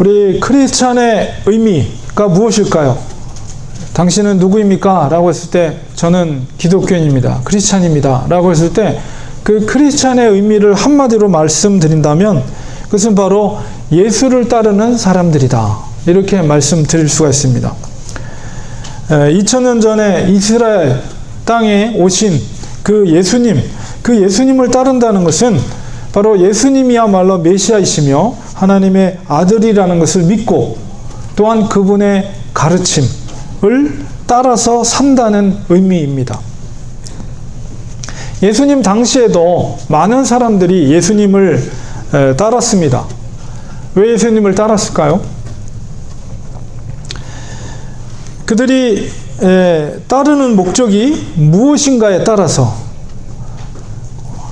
우리 크리스찬의 의미가 무엇일까요? 당신은 누구입니까? 라고 했을 때 저는 기독교인입니다. 크리스찬입니다. 라고 했을 때 그 크리스찬의 의미를 한마디로 말씀드린다면 그것은 바로 예수를 따르는 사람들이다. 이렇게 말씀드릴 수가 있습니다. 2000년 전에 이스라엘 땅에 오신 그 예수님을 따른다는 것은 바로 예수님이야말로 메시아이시며 하나님의 아들이라는 것을 믿고 또한 그분의 가르침을 따라서 산다는 의미입니다. 예수님 당시에도 많은 사람들이 예수님을 따랐습니다. 왜 예수님을 따랐을까요? 그들이 따르는 목적이 무엇인가에 따라서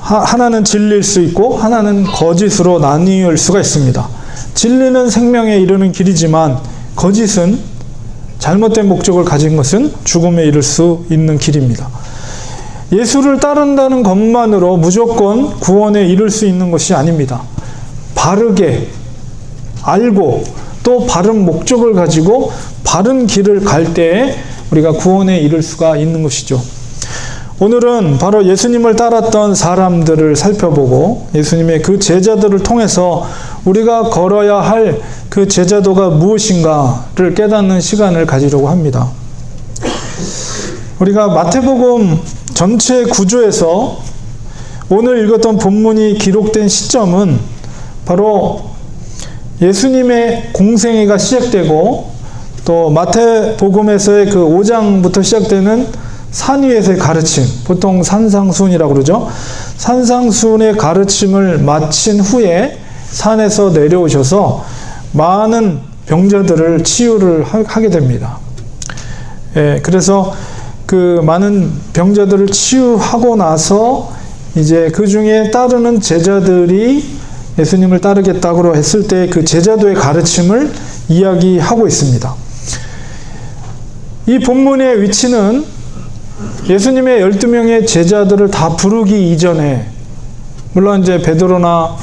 하나는 진리일 수 있고 하나는 거짓으로 나뉘을 수가 있습니다. 진리는 생명에 이르는 길이지만 거짓은 잘못된 목적을 가진 것은 죽음에 이를 수 있는 길입니다. 예수를 따른다는 것만으로 무조건 구원에 이를 수 있는 것이 아닙니다. 바르게 알고 또 바른 목적을 가지고 바른 길을 갈 때에 우리가 구원에 이를 수가 있는 것이죠. 오늘은 바로 예수님을 따랐던 사람들을 살펴보고 예수님의 그 제자들을 통해서 우리가 걸어야 할 그 제자도가 무엇인가를 깨닫는 시간을 가지려고 합니다. 우리가 마태복음 전체 구조에서 오늘 읽었던 본문이 기록된 시점은 바로 예수님의 공생애가 시작되고 또 마태복음에서의 그 5장부터 시작되는 산 위에서의 가르침, 보통 산상순이라고 그러죠. 산상순의 가르침을 마친 후에 산에서 내려오셔서 많은 병자들을 치유를 하게 됩니다. 그래서 그 많은 병자들을 치유하고 나서 이제 그 중에 따르는 제자들이 예수님을 따르겠다고 했을 때 그 제자도의 가르침을 이야기하고 있습니다. 이 본문의 위치는 예수님의 12명의 제자들을 다 부르기 이전에, 물론 이제 베드로나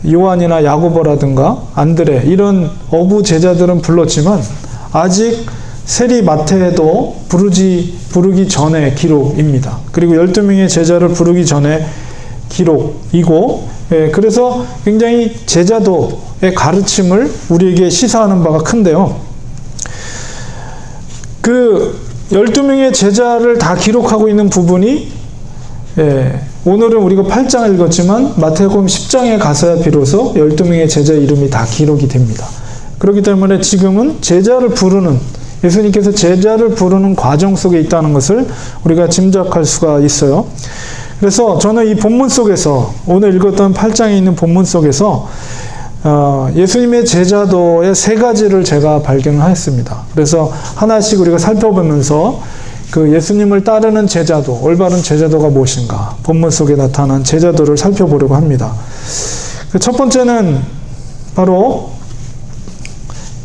요한이나 야고보라든가 안드레 이런 어부 제자들은 불렀지만 아직 세리 마태도 부르기 전의 기록입니다. 그리고 12명의 제자를 부르기 전의 기록이고, 그래서 굉장히 제자도의 가르침을 우리에게 시사하는 바가 큰데요. 그 12명의 제자를 다 기록하고 있는 부분이 오늘은 우리가 8장을 읽었지만 마태복음 10장에 가서야 비로소 12명의 제자 이름이 다 기록이 됩니다. 그렇기 때문에 지금은 제자를 부르는, 예수님께서 제자를 부르는 과정 속에 있다는 것을 우리가 짐작할 수가 있어요. 그래서 저는 이 본문 속에서, 오늘 읽었던 8장에 있는 본문 속에서 예수님의 제자도의 3가지를 제가 발견했습니다. 그래서 하나씩 우리가 살펴보면서 그 예수님을 따르는 제자도, 올바른 제자도가 무엇인가, 본문 속에 나타난 제자도를 살펴보려고 합니다. 첫 번째는 바로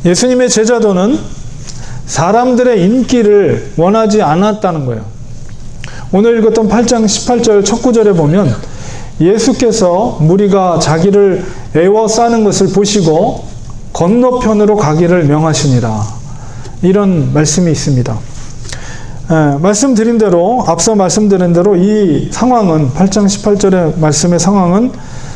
예수님의 제자도는 사람들의 인기를 원하지 않았다는 거예요. 오늘 읽었던 8장 18절 첫 구절에 보면 예수께서 무리가 자기를 애워싸는 것을 보시고 건너편으로 가기를 명하시니라. 이런 말씀이 있습니다. 말씀드린 대로, 앞서 말씀드린 대로 이 상황은, 8장 18절의 말씀의 상황은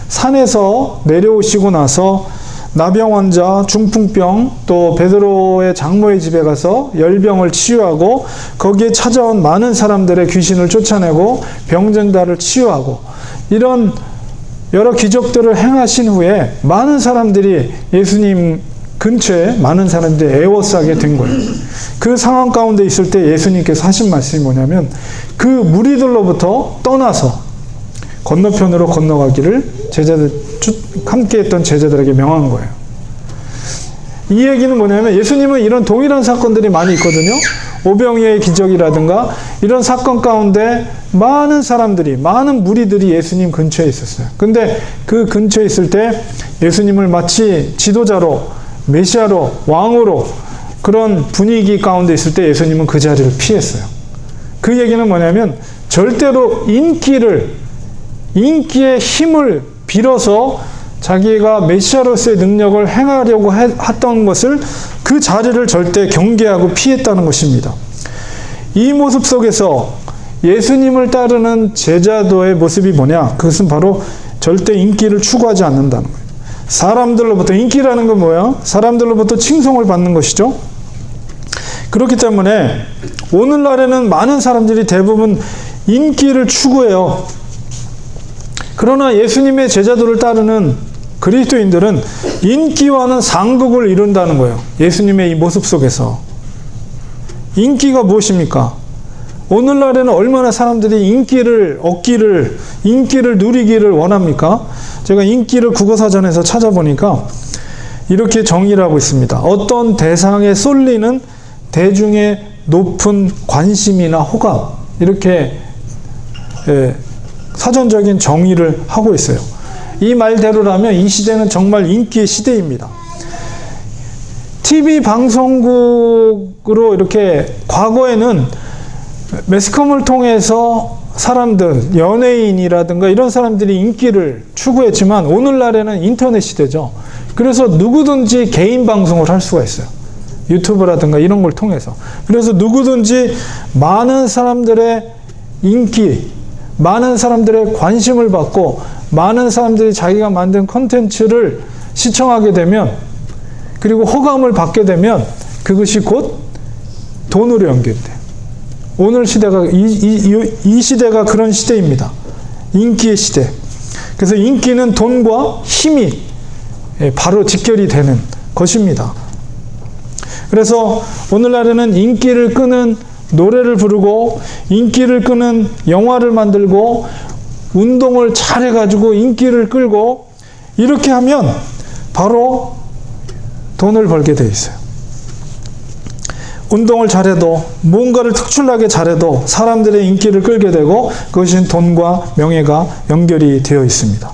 산에서 내려오시고 나서 나병 환자, 중풍병, 또 베드로의 장모의 집에 가서 열병을 치유하고 거기에 찾아온 많은 사람들의 귀신을 쫓아내고 병전자를 치유하고 이런 여러 기적들을 행하신 후에 많은 사람들이 예수님 근처에 많은 사람들이 애워싸게 된 거예요. 그 상황 가운데 있을 때 예수님께서 하신 말씀이 뭐냐면 그 무리들로부터 떠나서 건너편으로 건너가기를 함께 했던 제자들에게 명한 거예요. 이 얘기는 뭐냐면 예수님은 이런 동일한 사건들이 많이 있거든요. 오병이의 기적이라든가 이런 사건 가운데 많은 사람들이, 많은 무리들이 예수님 근처에 있었어요. 근데 그 근처에 있을 때 예수님을 마치 지도자로, 메시아로, 왕으로 그런 분위기 가운데 있을 때 예수님은 그 자리를 피했어요. 그 얘기는 뭐냐면 절대로 인기의 힘을 빌어서 자기가 메시아로서의 능력을 행하려고 했던 것을 그 자리를 절대 경계하고 피했다는 것입니다. 이 모습 속에서 예수님을 따르는 제자도의 모습이 뭐냐? 그것은 바로 절대 인기를 추구하지 않는다는 거예요. 사람들로부터, 인기라는 건 뭐야? 사람들로부터 칭송을 받는 것이죠. 그렇기 때문에 오늘날에는 많은 사람들이 대부분 인기를 추구해요. 그러나 예수님의 제자도를 따르는 그리스도인들은 인기와는 상극을 이룬다는 거예요. 예수님의 이 모습 속에서. 인기가 무엇입니까? 오늘날에는 얼마나 사람들이 인기를 얻기를, 인기를 누리기를 원합니까? 제가 인기를 국어사전에서 찾아보니까 이렇게 정의를 하고 있습니다. 어떤 대상에 쏠리는 대중의 높은 관심이나 호감, 이렇게 사전적인 정의를 하고 있어요. 이 말대로라면 이 시대는 정말 인기의 시대입니다. TV 방송국으로 이렇게 과거에는 매스컴을 통해서 사람들, 연예인이라든가 이런 사람들이 인기를 추구했지만 오늘날에는 인터넷 시대죠. 그래서 누구든지 개인 방송을 할 수가 있어요. 유튜브라든가 이런 걸 통해서. 그래서 누구든지 많은 사람들의 인기, 많은 사람들의 관심을 받고 많은 사람들이 자기가 만든 콘텐츠를 시청하게 되면, 그리고 호감을 받게 되면 그것이 곧 돈으로 연결이 돼요. 오늘 시대가 이 시대가 그런 시대입니다. 인기의 시대. 그래서 인기는 돈과 힘이 바로 직결이 되는 것입니다. 그래서 오늘날에는 인기를 끄는 노래를 부르고 인기를 끄는 영화를 만들고 운동을 잘해가지고 인기를 끌고 이렇게 하면 바로 돈을 벌게 돼 있어요. 운동을 잘해도 뭔가를 특출나게 잘해도 사람들의 인기를 끌게 되고 그것은 돈과 명예가 연결이 되어 있습니다.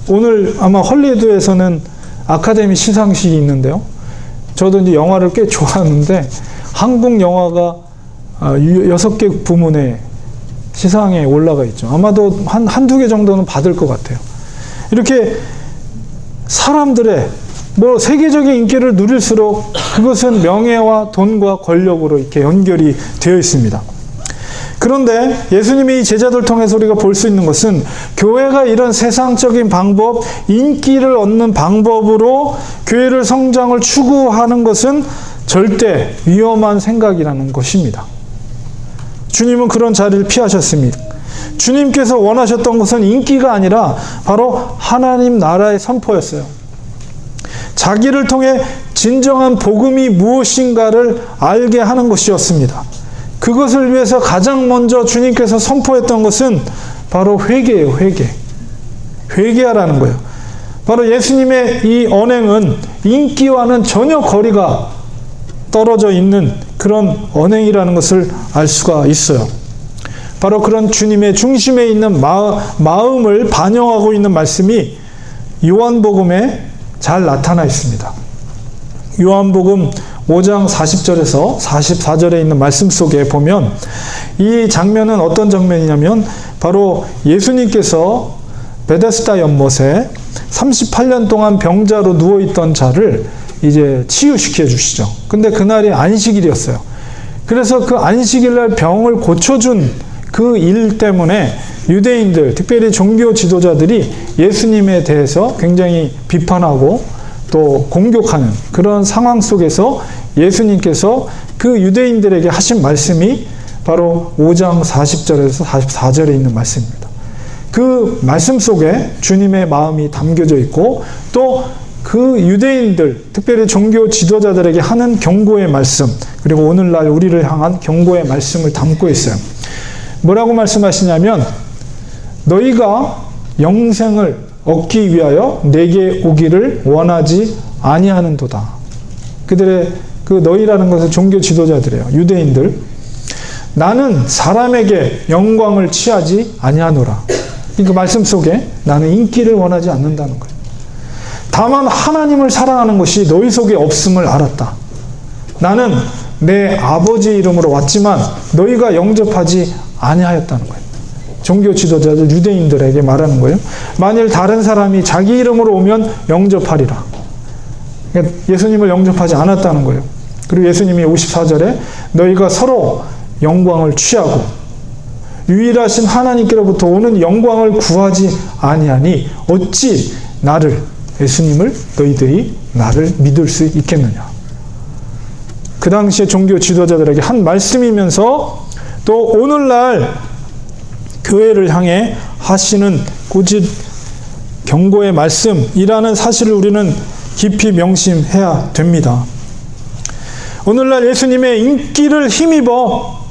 오늘 아마 헐리우드에서는 아카데미 시상식이 있는데요. 저도 이제 영화를 꽤 좋아하는데 한국 영화가 6개 부문에 시상에 올라가 있죠. 아마도 한두 개 정도는 받을 것 같아요. 이렇게 사람들의 세계적인 인기를 누릴수록 그것은 명예와 돈과 권력으로 이렇게 연결이 되어 있습니다. 그런데 예수님의 이 제자들 통해서 우리가 볼 수 있는 것은 교회가 이런 세상적인 방법, 인기를 얻는 방법으로 교회를 성장을 추구하는 것은 절대 위험한 생각이라는 것입니다. 주님은 그런 자리를 피하셨습니다. 주님께서 원하셨던 것은 인기가 아니라 바로 하나님 나라의 선포였어요. 자기를 통해 진정한 복음이 무엇인가를 알게 하는 것이었습니다. 그것을 위해서 가장 먼저 주님께서 선포했던 것은 바로 회개예요. 회개하라는 거예요. 바로 예수님의 이 언행은 인기와는 전혀 거리가 떨어져 있는 그런 언행이라는 것을 알 수가 있어요. 바로 그런 주님의 중심에 있는 마음을 반영하고 있는 말씀이 요한복음에 잘 나타나 있습니다. 요한복음 5장 40절에서 44절에 있는 말씀 속에 보면 이 장면은 어떤 장면이냐면 바로 예수님께서 베데스다 연못에 38년 동안 병자로 누워있던 자를 이제 치유시켜 주시죠. 근데 그날이 안식일이었어요. 그래서 그 안식일날 병을 고쳐준 그 일 때문에 유대인들, 특별히 종교 지도자들이 예수님에 대해서 굉장히 비판하고 또 공격하는 그런 상황 속에서 예수님께서 그 유대인들에게 하신 말씀이 바로 5장 40절에서 44절에 있는 말씀입니다. 그 말씀 속에 주님의 마음이 담겨져 있고 또 그 유대인들, 특별히 종교 지도자들에게 하는 경고의 말씀, 그리고 오늘날 우리를 향한 경고의 말씀을 담고 있어요. 뭐라고 말씀하시냐면 너희가 영생을 얻기 위하여 내게 오기를 원하지 아니하는도다. 그들의 그 너희라는 것은 종교 지도자들이에요. 유대인들. 나는 사람에게 영광을 취하지 아니하노라. 그 말씀 속에 나는 인기를 원하지 않는다는 거예요. 다만 하나님을 사랑하는 것이 너희 속에 없음을 알았다. 나는 내 아버지 이름으로 왔지만 너희가 영접하지 아니하였다는 거예요. 종교 지도자들, 유대인들에게 말하는 거예요. 만일 다른 사람이 자기 이름으로 오면 영접하리라. 그러니까 예수님을 영접하지 않았다는 거예요. 그리고 예수님이 54절에 너희가 서로 영광을 취하고 유일하신 하나님께로부터 오는 영광을 구하지 아니하니 어찌 나를, 예수님을, 너희들이 나를 믿을 수 있겠느냐. 그 당시에 종교 지도자들에게 한 말씀이면서 또 오늘날 교회를 향해 하시는 꾸짖 경고의 말씀이라는 사실을 우리는 깊이 명심해야 됩니다. 오늘날 예수님의 인기를 힘입어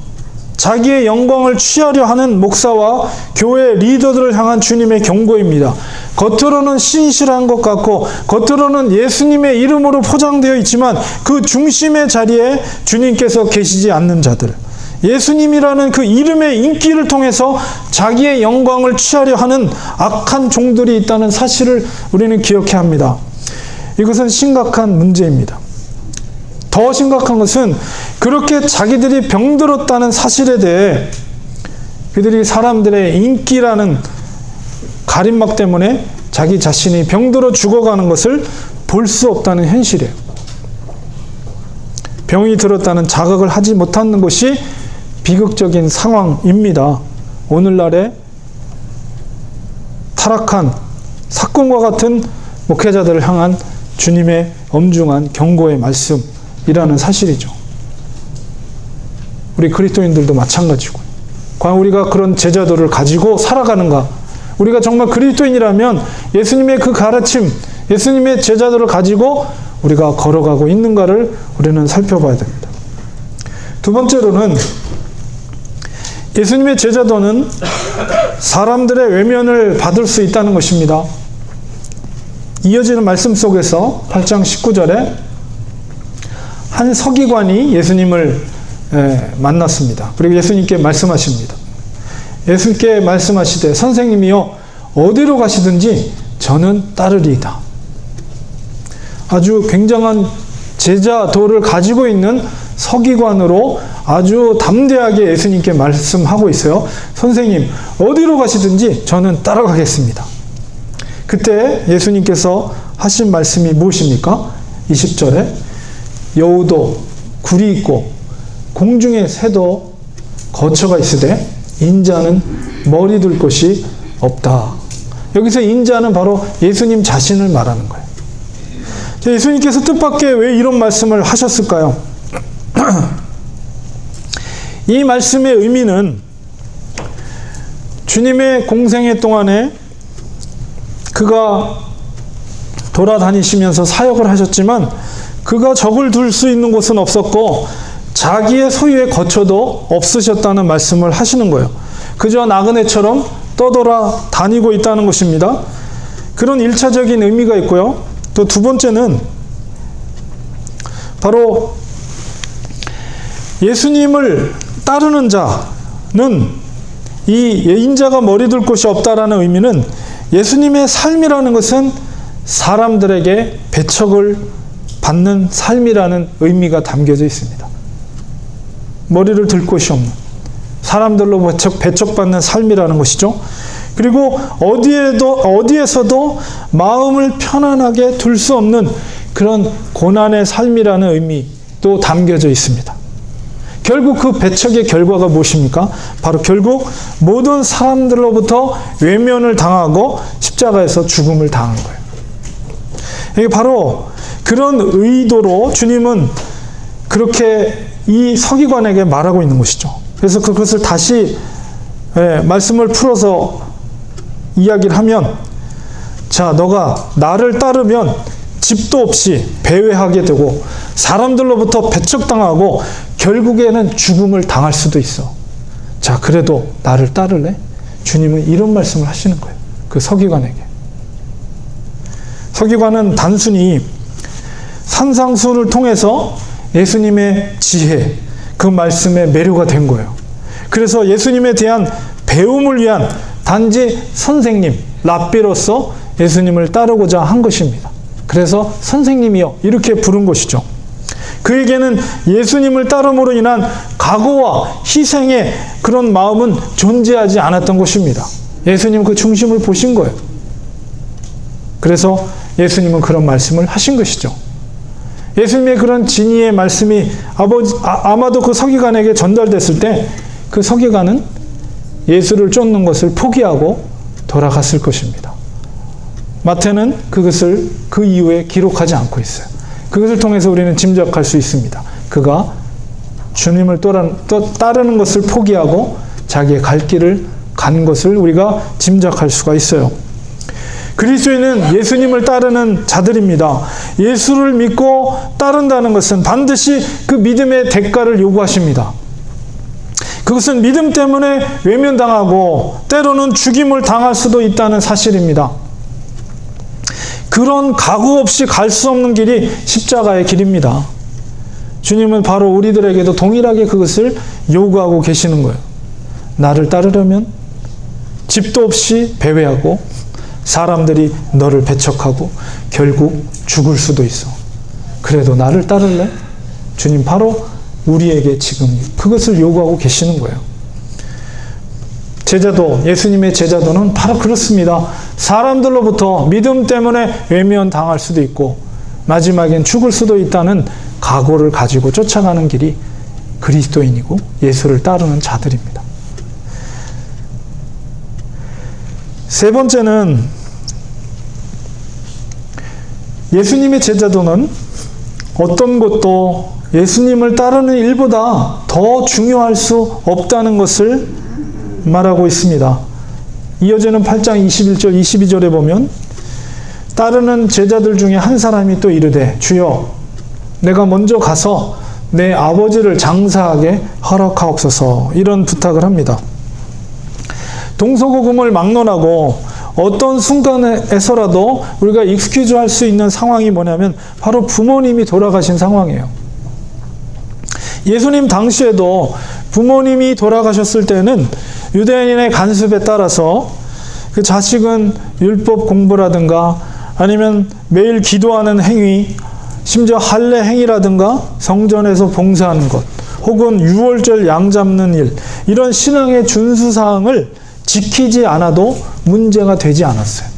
자기의 영광을 취하려 하는 목사와 교회 리더들을 향한 주님의 경고입니다. 겉으로는 신실한 것 같고 겉으로는 예수님의 이름으로 포장되어 있지만 그 중심의 자리에 주님께서 계시지 않는 자들, 예수님이라는 그 이름의 인기를 통해서 자기의 영광을 취하려 하는 악한 종들이 있다는 사실을 우리는 기억해야 합니다. 이것은 심각한 문제입니다. 더 심각한 것은 그렇게 자기들이 병들었다는 사실에 대해 그들이 사람들의 인기라는 가림막 때문에 자기 자신이 병들어 죽어가는 것을 볼 수 없다는 현실이에요. 병이 들었다는 자각을 하지 못하는 것이 비극적인 상황입니다. 오늘날의 타락한 사건과 같은 목회자들을 향한 주님의 엄중한 경고의 말씀이라는 사실이죠. 우리 그리스도인들도 마찬가지고, 과연 우리가 그런 제자도를 가지고 살아가는가? 우리가 정말 그리스도인이라면 예수님의 그 가르침, 예수님의 제자도를 가지고 우리가 걸어가고 있는가를 우리는 살펴봐야 됩니다. 두 번째로는 예수님의 제자도는 사람들의 외면을 받을 수 있다는 것입니다. 이어지는 말씀 속에서 8장 19절에 한 서기관이 예수님을 만났습니다. 그리고 예수님께 말씀하십니다. 예수님께 말씀하시되 선생님이여 어디로 가시든지 저는 따르리이다. 아주 굉장한 제자도를 가지고 있는 서기관으로 아주 담대하게 예수님께 말씀하고 있어요. 선생님 어디로 가시든지 저는 따라가겠습니다. 그때 예수님께서 하신 말씀이 무엇입니까? 20절에 여우도 굴이 있고 공중의 새도 거처가 있으되 인자는 머리 둘 곳이 없다. 여기서 인자는 바로 예수님 자신을 말하는 거예요. 예수님께서 뜻밖의 왜 이런 말씀을 하셨을까요? 이 말씀의 의미는 주님의 공생애 동안에 그가 돌아다니시면서 사역을 하셨지만 그가 적을 둘 수 있는 곳은 없었고 자기의 소유의 거처도 없으셨다는 말씀을 하시는 거예요. 그저 나그네처럼 떠돌아 다니고 있다는 것입니다. 그런 1차적인 의미가 있고요. 또 두 번째는 바로 예수님을 따르는 자는 이 인자가 머리 둘 곳이 없다라는 의미는 예수님의 삶이라는 것은 사람들에게 배척을 받는 삶이라는 의미가 담겨져 있습니다. 머리를 들 곳이 없는, 사람들로 배척받는 삶이라는 것이죠. 그리고 어디에서도 마음을 편안하게 둘 수 없는 그런 고난의 삶이라는 의미도 담겨져 있습니다. 결국 그 배척의 결과가 무엇입니까? 바로 결국 모든 사람들로부터 외면을 당하고 십자가에서 죽음을 당한 거예요. 이게 바로 그런 의도로 주님은 그렇게 이 서기관에게 말하고 있는 것이죠. 그래서 그것을 다시 말씀을 풀어서 이야기를 하면, 자, 너가 나를 따르면 집도 없이 배회하게 되고 사람들로부터 배척당하고 결국에는 죽음을 당할 수도 있어. 자, 그래도 나를 따를래? 주님은 이런 말씀을 하시는 거예요. 그 서기관에게. 서기관은 단순히 산상수를 통해서 예수님의 지혜, 그 말씀에 매료가 된 거예요. 그래서 예수님에 대한 배움을 위한 단지 선생님, 랍비로서 예수님을 따르고자 한 것입니다. 그래서 선생님이여 이렇게 부른 것이죠. 그에게는 예수님을 따름으로 인한 각오와 희생의 그런 마음은 존재하지 않았던 것입니다. 예수님 그 중심을 보신 거예요. 그래서 예수님은 그런 말씀을 하신 것이죠. 예수님의 그런 진의의 말씀이 아마도 그 서기관에게 전달됐을 때 그 서기관은 예수를 쫓는 것을 포기하고 돌아갔을 것입니다. 마태는 그것을 그 이후에 기록하지 않고 있어요. 그것을 통해서 우리는 짐작할 수 있습니다. 그가 주님을 따르는 것을 포기하고 자기의 갈 길을 간 것을 우리가 짐작할 수가 있어요. 그리스도인은 예수님을 따르는 자들입니다. 예수를 믿고 따른다는 것은 반드시 그 믿음의 대가를 요구하십니다. 그것은 믿음 때문에 외면당하고 때로는 죽임을 당할 수도 있다는 사실입니다. 그런 각오 없이 갈 수 없는 길이 십자가의 길입니다. 주님은 바로 우리들에게도 동일하게 그것을 요구하고 계시는 거예요. 나를 따르려면 집도 없이 배회하고 사람들이 너를 배척하고 결국 죽을 수도 있어. 그래도 나를 따를래? 주님 바로 우리에게 지금 그것을 요구하고 계시는 거예요. 제자도, 예수님의 제자도는 바로 그렇습니다. 사람들로부터 믿음 때문에 외면당할 수도 있고 마지막엔 죽을 수도 있다는 각오를 가지고 쫓아가는 길이 그리스도인이고 예수를 따르는 자들입니다. 세 번째는 예수님의 제자도는 어떤 것도 예수님을 따르는 일보다 더 중요할 수 없다는 것을 말하고 있습니다. 이어지는 8장 21절 22절에 보면 따르는 제자들 중에 한 사람이 또 이르되 주여 내가 먼저 가서 내 아버지를 장사하게 허락하옵소서 이런 부탁을 합니다. 동서고금을 막론하고 어떤 순간에서라도 우리가 익스큐즈 할 수 있는 상황이 뭐냐면 바로 부모님이 돌아가신 상황이에요. 예수님 당시에도 부모님이 돌아가셨을 때는 유대인의 간습에 따라서 그 자식은 율법 공부라든가 아니면 매일 기도하는 행위, 심지어 할례 행위라든가 성전에서 봉사하는 것, 혹은 유월절 양 잡는 일, 이런 신앙의 준수사항을 지키지 않아도 문제가 되지 않았어요.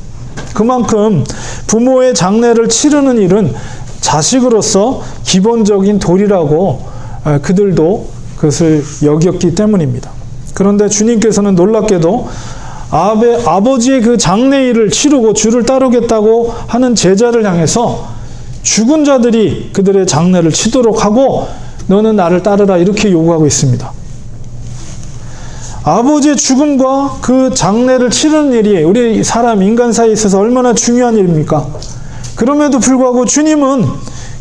그만큼 부모의 장례를 치르는 일은 자식으로서 기본적인 도리라고 그들도 그것을 여겼기 때문입니다. 그런데 주님께서는 놀랍게도 아버지의 그 장례일을 치르고 주를 따르겠다고 하는 제자를 향해서 죽은 자들이 그들의 장례를 치도록 하고 너는 나를 따르라 이렇게 요구하고 있습니다. 아버지의 죽음과 그 장례를 치르는 일이 우리 사람 인간 사이에 있어서 얼마나 중요한 일입니까? 그럼에도 불구하고 주님은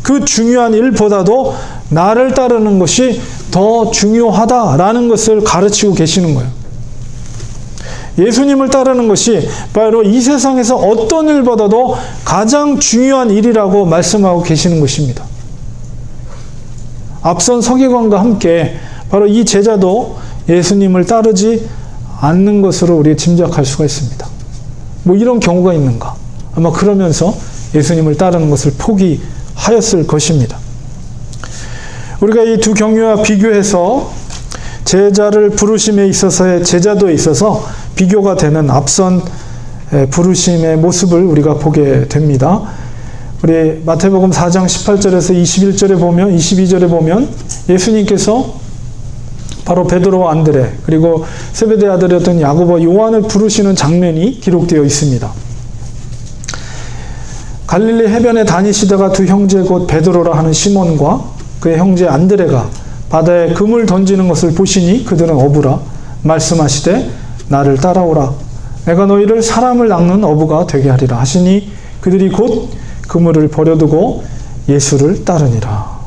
그 중요한 일보다도 나를 따르는 것이 더 중요하다라는 것을 가르치고 계시는 거예요. 예수님을 따르는 것이 바로 이 세상에서 어떤 일보다도 가장 중요한 일이라고 말씀하고 계시는 것입니다. 앞선 서기관과 함께 바로 이 제자도 예수님을 따르지 않는 것으로 우리가 짐작할 수가 있습니다. 뭐 이런 경우가 있는가? 아마 그러면서 예수님을 따르는 것을 포기하였을 것입니다. 우리가 이 두 경우와 비교해서 제자를 부르심에 있어서의 제자도에 있어서 비교가 되는 앞선 부르심의 모습을 우리가 보게 됩니다. 우리 마태복음 4장 18절에서 21절에 보면 22절에 보면 예수님께서 바로 베드로와 안드레 그리고 세베대 아들이었던 야고보와 요한을 부르시는 장면이 기록되어 있습니다. 갈릴리 해변에 다니시다가 두 형제 곧 베드로라 하는 시몬과 그의 형제 안드레가 바다에 금을 던지는 것을 보시니 그들은 어부라 말씀하시되 나를 따라오라 내가 너희를 사람을 낚는 어부가 되게 하리라 하시니 그들이 곧 그물을 버려두고 예수를 따르니라.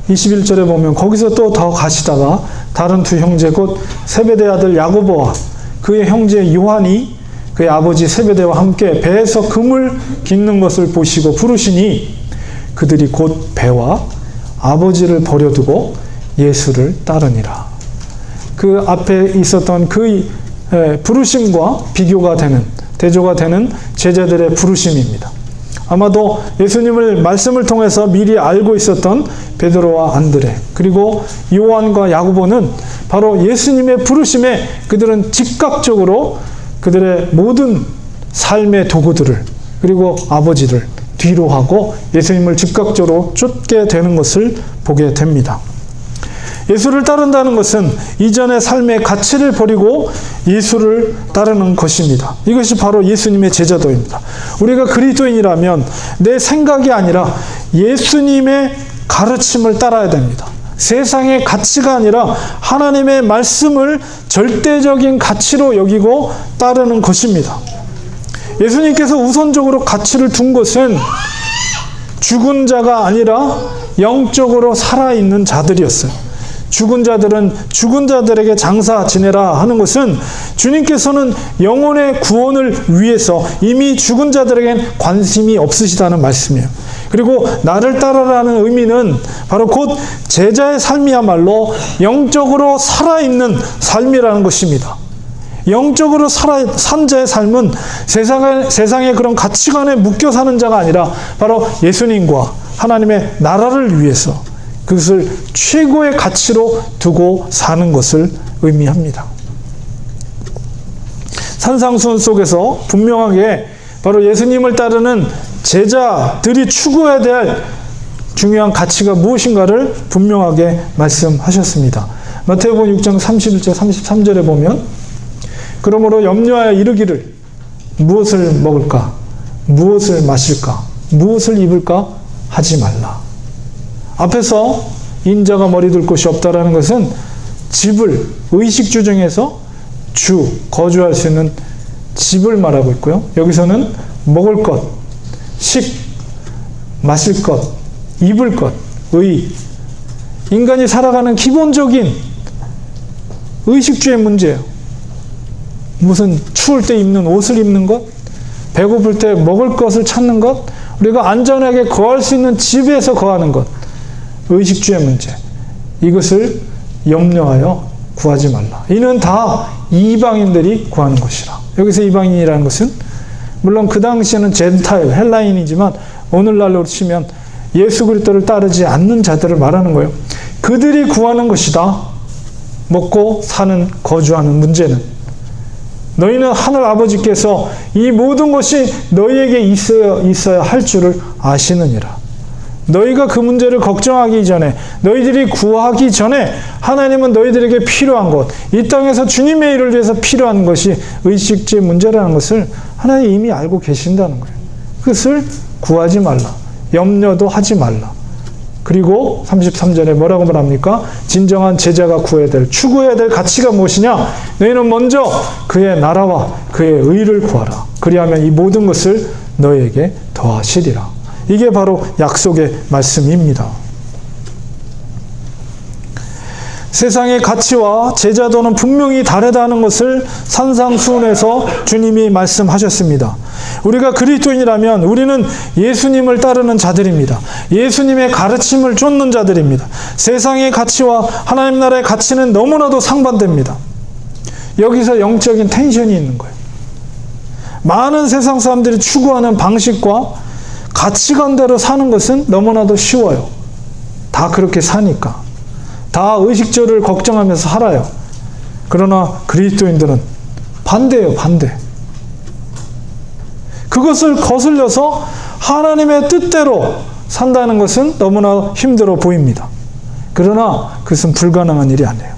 21절에 보면 거기서 또 더 가시다가 다른 두 형제 곧 세베대 아들 야고보와 그의 형제 요한이 그의 아버지 세베대와 함께 배에서 금을 깃는 것을 보시고 부르시니 그들이 곧 배와 아버지를 버려두고 예수를 따르니라. 그 앞에 있었던 그 부르심과 비교가 되는 대조가 되는 제자들의 부르심입니다. 아마도 예수님을 말씀을 통해서 미리 알고 있었던 베드로와 안드레, 그리고 요한과 야고보는 바로 예수님의 부르심에 그들은 즉각적으로 그들의 모든 삶의 도구들을, 그리고 아버지를 뒤로 하고 예수님을 즉각적으로 쫓게 되는 것을 보게 됩니다. 예수를 따른다는 것은 이전의 삶의 가치를 버리고 예수를 따르는 것입니다. 이것이 바로 예수님의 제자도입니다. 우리가 그리스도인이라면 내 생각이 아니라 예수님의 가르침을 따라야 됩니다. 세상의 가치가 아니라 하나님의 말씀을 절대적인 가치로 여기고 따르는 것입니다. 예수님께서 우선적으로 가치를 둔 것은 죽은 자가 아니라 영적으로 살아있는 자들이었어요. 죽은 자들은 죽은 자들에게 장사 지내라 하는 것은 주님께서는 영혼의 구원을 위해서 이미 죽은 자들에겐 관심이 없으시다는 말씀이에요. 그리고 나를 따르라는 의미는 바로 곧 제자의 삶이야말로 영적으로 살아있는 삶이라는 것입니다. 영적으로 산 자의 삶은 세상의 그런 가치관에 묶여 사는 자가 아니라 바로 예수님과 하나님의 나라를 위해서 그것을 최고의 가치로 두고 사는 것을 의미합니다. 산상수훈 속에서 분명하게 바로 예수님을 따르는 제자들이 추구해야 될 중요한 가치가 무엇인가를 분명하게 말씀하셨습니다. 마태복음 6장 31절 33절에 보면 그러므로 염려하여 이르기를 무엇을 먹을까? 무엇을 마실까? 무엇을 입을까? 하지 말라. 앞에서 인자가 머리 둘 곳이 없다라는 것은 집을, 의식주 중에서 거주할 수 있는 집을 말하고 있고요. 여기서는 먹을 것, 마실 것, 입을 것, 인간이 살아가는 기본적인 의식주의 문제예요. 무슨 추울 때 입는 옷을 입는 것, 배고플 때 먹을 것을 찾는 것, 우리가 안전하게 거할 수 있는 집에서 거하는 것, 의식주의 문제, 이것을 염려하여 구하지 말라. 이는 다 이방인들이 구하는 것이라. 여기서 이방인이라는 것은 물론 그 당시에는 젠타일, 헬라인이지만 오늘날로 치면 예수 그리스도를 따르지 않는 자들을 말하는 거예요. 그들이 구하는 것이다. 먹고 사는, 거주하는 문제는. 너희는 하늘 아버지께서 이 모든 것이 너희에게 있어야 할 줄을 아시느니라. 너희가 그 문제를 걱정하기 전에, 너희들이 구하기 전에 하나님은 너희들에게 필요한 것, 이 땅에서 주님의 일을 위해서 필요한 것이 의식주의 문제라는 것을 하나님 이미 알고 계신다는 거예요. 그것을 구하지 말라. 염려도 하지 말라. 그리고 33절에 뭐라고 말합니까? 진정한 제자가 추구해야 될 가치가 무엇이냐? 너희는 먼저 그의 나라와 그의 의를 구하라. 그리하면 이 모든 것을 너희에게 더하시리라. 이게 바로 약속의 말씀입니다. 세상의 가치와 제자도는 분명히 다르다는 것을 산상수훈에서 주님이 말씀하셨습니다. 우리가 그리스도인이라면 우리는 예수님을 따르는 자들입니다. 예수님의 가르침을 쫓는 자들입니다. 세상의 가치와 하나님 나라의 가치는 너무나도 상반됩니다. 여기서 영적인 텐션이 있는 거예요. 많은 세상 사람들이 추구하는 방식과 가치관대로 사는 것은 너무나도 쉬워요. 다 그렇게 사니까. 다 의식주를 걱정하면서 살아요. 그러나 그리스도인들은 반대예요, 반대. 그것을 거슬려서 하나님의 뜻대로 산다는 것은 너무나 힘들어 보입니다. 그러나 그것은 불가능한 일이 아니에요.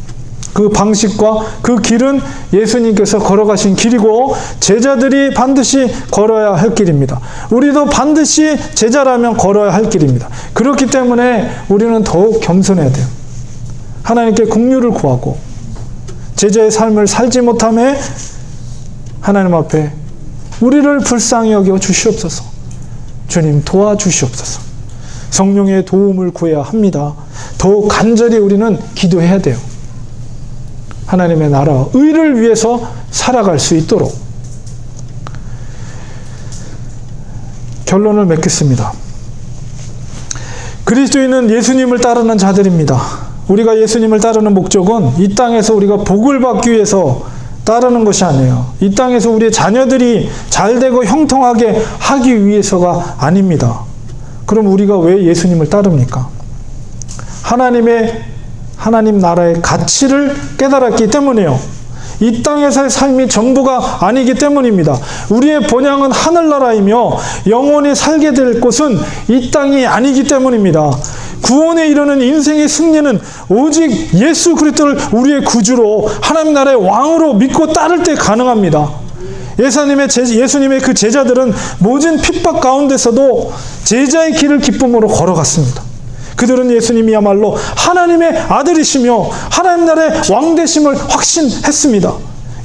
그 방식과 그 길은 예수님께서 걸어가신 길이고 제자들이 반드시 걸어야 할 길입니다. 우리도 반드시 제자라면 걸어야 할 길입니다. 그렇기 때문에 우리는 더욱 겸손해야 돼요. 하나님께 긍휼을 구하고 제자의 삶을 살지 못함에 하나님 앞에 우리를 불쌍히 여겨 주시옵소서. 주님 도와주시옵소서. 성령의 도움을 구해야 합니다. 더욱 간절히 우리는 기도해야 돼요. 하나님의 나라, 의를 위해서 살아갈 수 있도록. 결론을 맺겠습니다. 그리스도인은 예수님을 따르는 자들입니다. 우리가 예수님을 따르는 목적은 이 땅에서 우리가 복을 받기 위해서 따르는 것이 아니에요. 이 땅에서 우리의 자녀들이 잘되고 형통하게 하기 위해서가 아닙니다. 그럼 우리가 왜 예수님을 따릅니까? 하나님 나라의 가치를 깨달았기 때문이에요. 이 땅에서의 삶이 전부가 아니기 때문입니다. 우리의 본향은 하늘나라이며 영원히 살게 될 곳은 이 땅이 아니기 때문입니다. 구원에 이르는 인생의 승리는 오직 예수 그리스도를 우리의 구주로 하나님 나라의 왕으로 믿고 따를 때 가능합니다. 예수님의 그 제자들은 모진 핍박 가운데서도 제자의 길을 기쁨으로 걸어갔습니다. 그들은 예수님이야말로 하나님의 아들이시며 하나님 나라의 왕되심을 확신했습니다.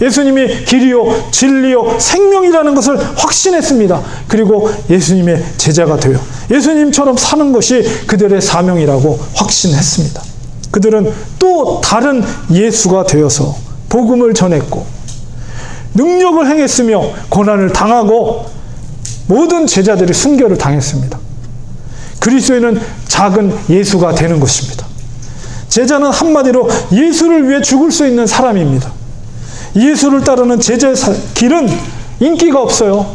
예수님이 길이요 진리요 생명이라는 것을 확신했습니다. 그리고 예수님의 제자가 되어 예수님처럼 사는 것이 그들의 사명이라고 확신했습니다. 그들은 또 다른 예수가 되어서 복음을 전했고 능력을 행했으며 고난을 당하고 모든 제자들이 순교를 당했습니다. 그리스도인은 작은 예수가 되는 것입니다. 제자는 한마디로 예수를 위해 죽을 수 있는 사람입니다. 예수를 따르는 제자의 길은 인기가 없어요.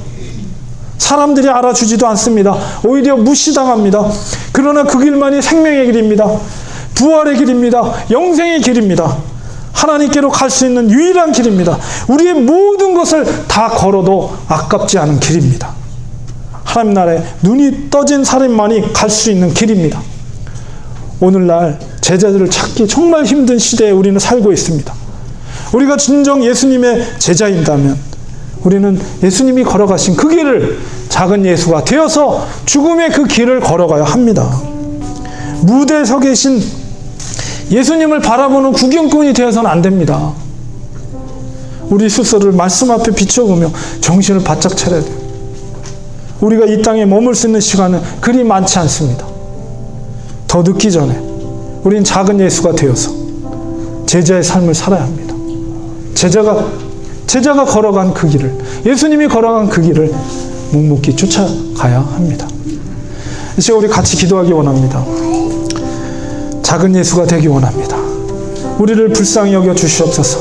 사람들이 알아주지도 않습니다. 오히려 무시당합니다. 그러나 그 길만이 생명의 길입니다. 부활의 길입니다. 영생의 길입니다. 하나님께로 갈 수 있는 유일한 길입니다. 우리의 모든 것을 다 걸어도 아깝지 않은 길입니다. 하나님 나라에 눈이 떠진 사람만이 갈 수 있는 길입니다. 오늘날 제자들을 찾기 정말 힘든 시대에 우리는 살고 있습니다. 우리가 진정 예수님의 제자인다면 우리는 예수님이 걸어가신 그 길을 작은 예수가 되어서 죽음의 그 길을 걸어가야 합니다. 무대에 서 계신 예수님을 바라보는 구경꾼이 되어서는 안 됩니다. 우리 스스로를 말씀 앞에 비춰보며 정신을 바짝 차려야 돼요. 우리가 이 땅에 머물 수 있는 시간은 그리 많지 않습니다. 더 늦기 전에 우린 작은 예수가 되어서 제자의 삶을 살아야 합니다. 제자가 걸어간 그 길을, 예수님이 걸어간 그 길을 묵묵히 쫓아가야 합니다. 이 시간 우리 같이 기도하기 원합니다. 작은 예수가 되기 원합니다. 우리를 불쌍히 여겨 주시옵소서.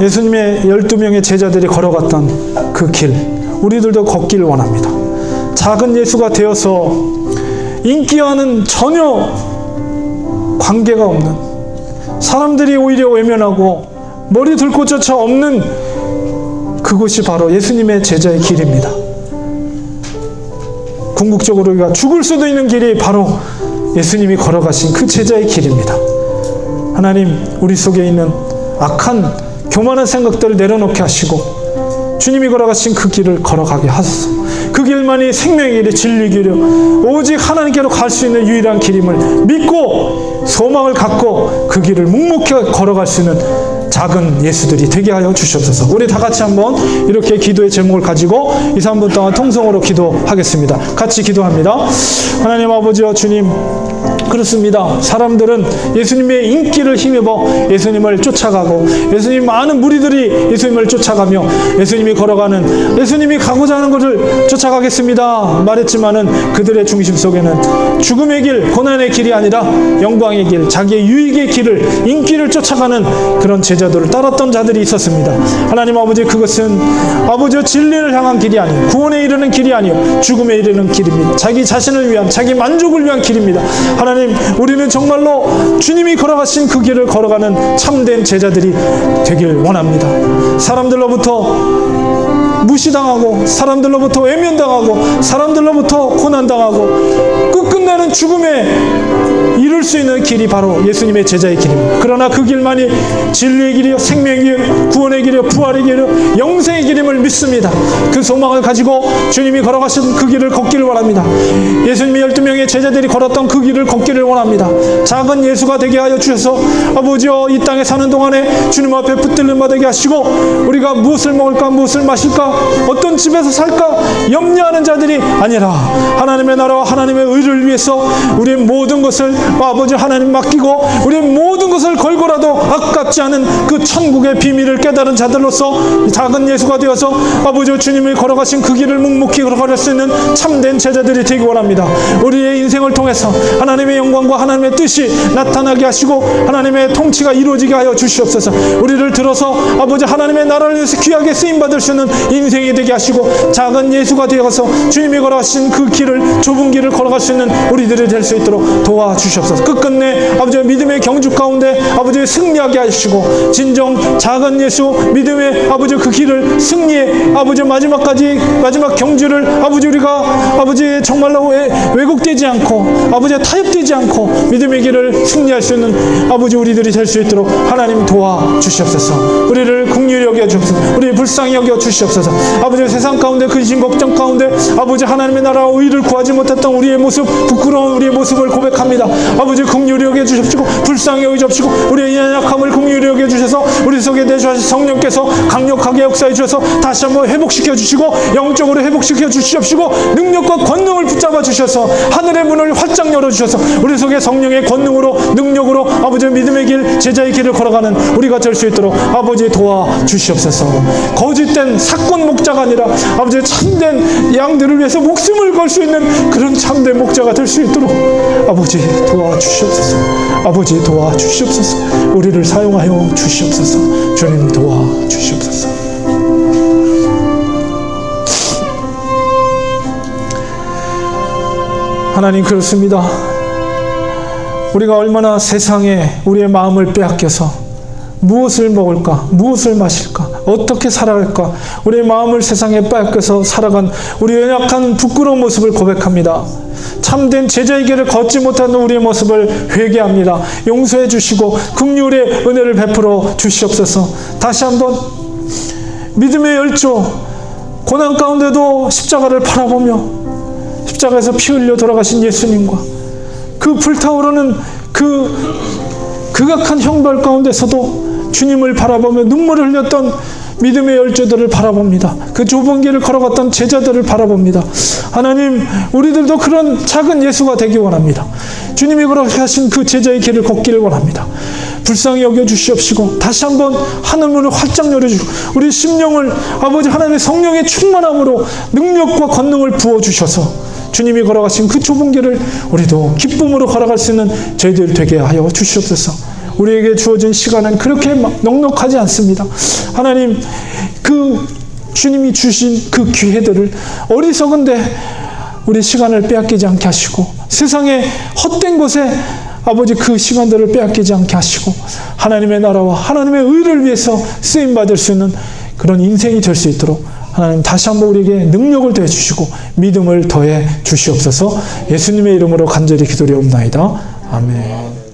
예수님의 12명의 제자들이 걸어갔던 그 길, 우리들도 걷기를 원합니다. 작은 예수가 되어서 인기와는 전혀 관계가 없는, 사람들이 오히려 외면하고 머리 들 곳조차 없는 그곳이 바로 예수님의 제자의 길입니다. 궁극적으로 우리가 죽을 수도 있는 길이 바로 예수님이 걸어가신 그 제자의 길입니다. 하나님, 우리 속에 있는 악한 교만한 생각들을 내려놓게 하시고 주님이 걸어가신 그 길을 걸어가게 하소서. 그 길만이 생명의 길이 진리 길이요 오직 하나님께로 갈 수 있는 유일한 길임을 믿고 소망을 갖고 그 길을 묵묵히 걸어갈 수 있는 작은 예수들이 되게 하여 주시옵소서. 우리 다 같이 한번 이렇게 기도의 제목을 가지고 2, 3분 동안 통성으로 기도하겠습니다. 같이 기도합니다. 하나님 아버지와 주님, 그렇습니다. 사람들은 예수님의 인기를 힘입어 예수님을 쫓아가고 예수님 많은 무리들이 예수님을 쫓아가며 예수님이 걸어가는, 예수님이 가고자 하는 것을 쫓아가겠습니다 말했지만은 그들의 중심 속에는 죽음의 길, 고난의 길이 아니라 영광의 길, 자기의 유익의 길을, 인기를 쫓아가는 그런 제자들을 따랐던 자들이 있었습니다. 하나님 아버지, 그것은 아버지의 진리를 향한 길이 아니요 구원에 이르는 길이 아니요 죽음에 이르는 길입니다. 자기 자신을 위한, 자기 만족을 위한 길입니다. 하나님, 우리는 정말로 주님이 걸어가신 그 길을 걸어가는 참된 제자들이 되길 원합니다. 사람들로부터 무시당하고 사람들로부터 외면당하고 사람들로부터 고난당하고 끝끝내는 죽음에 이룰 수 있는 길이 바로 예수님의 제자의 길입니다. 그러나 그 길만이 진리의 길이요 생명의 길, 구원의 길이요 부활의 길이요 영생의 길임을 믿습니다. 그 소망을 가지고 주님이 걸어가신 그 길을 걷기를 원합니다. 예수님의 12명의 제자들이 걸었던 그 길을 걷기를 원합니다. 작은 예수가 되게 하여 주셔서 아버지여, 이 땅에 사는 동안에 주님 앞에 붙들림 받게 하시고 우리가 무엇을 먹을까 무엇을 마실까 어떤 집에서 살까 염려하는 자들이 아니라 하나님의 나라와 하나님의 의를 위해서 우리의 모든 것을 아버지 하나님 맡기고 우리의 모든 것을 걸고라도 아깝지 않은 그 천국의 비밀을 깨달은 자들로서 작은 예수가 되어서 아버지 주님이 걸어가신 그 길을 묵묵히 걸어갈 수 있는 참된 제자들이 되기 원합니다. 우리의 인생을 통해서 하나님의 영광과 하나님의 뜻이 나타나게 하시고 하나님의 통치가 이루어지게 하여 주시옵소서. 우리를 들어서 아버지 하나님의 나라를 위해서 귀하게 쓰임받을 수 있는 인생이 되게 하시고 작은 예수가 되어서 주님이 걸어가신 그 길을, 좁은 길을 걸어갈 수 있는 우리들이 될 수 있도록 도와주시옵소서. 끝끝내 아버지 믿음의 경주 가운데 아버지 승리하게 하시고 진정 작은 예수 믿음의 아버지 그 길을 승리의 아버지 마지막까지 마지막 경주를 아버지 우리가 아버지 정말로 왜곡되지 않고 아버지 타협되지 않고 믿음의 길을 승리할 수 있는 아버지 우리들이 될 수 있도록 하나님 도와주시옵소서. 우리를 긍휼히 여겨 주옵소서. 우리 불쌍히 여겨 주시옵소서. 아버지 세상 가운데 근심 걱정 가운데 아버지 하나님의 나라와 의를 구하지 못했던 우리의 모습, 부끄러운 우리의 모습을 고백합니다. 아버지 긍휼히 여겨 주십시고 불쌍히 여겨 주십시고 우리의 연약함을 긍휼히 여겨 주셔서 우리 속에 내주하신 성령께서 강력하게 역사해 주셔서 다시 한번 회복시켜 주시고 영적으로 회복시켜 주시옵시고 능력과 권능을 붙잡아 주셔서 하늘의 문을 활짝 열어 주셔서 우리 속에 성령의 권능으로 능력으로 아버지 믿음의 길, 제자의 길을 걸어가는 우리가 될 수 있도록 아버지 도와주시옵소서. 거짓된 사건 목자가 아니라 아버지 참된 양들을 위해서 목숨을 걸 수 있는 그런 참된 목자가 될 수 있도록 아버지 도와주시옵소서. 아버지 도와주시옵소서. 우리를 사용하여 주시옵소서. 주님 도와주시옵소서. 하나님 그렇습니다. 우리가 얼마나 세상에 우리의 마음을 빼앗겨서 무엇을 먹을까? 무엇을 마실까? 어떻게 살아갈까? 우리의 마음을 세상에 빼앗겨서 살아간 우리의 연약한 부끄러운 모습을 고백합니다. 참된 제자의 길을 걷지 못하는 우리의 모습을 회개합니다. 용서해 주시고 긍휼의 은혜를 베풀어 주시옵소서. 다시 한번 믿음의 열조, 고난 가운데도 십자가를 바라보며 십자가에서 피 흘려 돌아가신 예수님과 그 불타오르는 그 극악한 형벌 가운데서도 주님을 바라보며 눈물을 흘렸던 믿음의 열조들을 바라봅니다. 그 좁은 길을 걸어갔던 제자들을 바라봅니다. 하나님, 우리들도 그런 작은 예수가 되기 원합니다. 주님이 걸어가신 그 제자의 길을 걷기를 원합니다. 불쌍히 여겨주시옵시고 다시 한번 하늘문을 활짝 열어주시고 우리 심령을 아버지 하나님의 성령의 충만함으로 능력과 권능을 부어주셔서 주님이 걸어가신 그 좁은 길을 우리도 기쁨으로 걸어갈 수 있는 저희들 되게 하여 주시옵소서. 우리에게 주어진 시간은 그렇게 넉넉하지 않습니다. 하나님, 그 주님이 주신 그 기회들을 어리석은데 우리 시간을 빼앗기지 않게 하시고 세상의 헛된 곳에 아버지 그 시간들을 빼앗기지 않게 하시고 하나님의 나라와 하나님의 의를 위해서 쓰임받을 수 있는 그런 인생이 될 수 있도록 하나님 다시 한번 우리에게 능력을 더해 주시고 믿음을 더해 주시옵소서. 예수님의 이름으로 간절히 기도드리옵나이다. 아멘.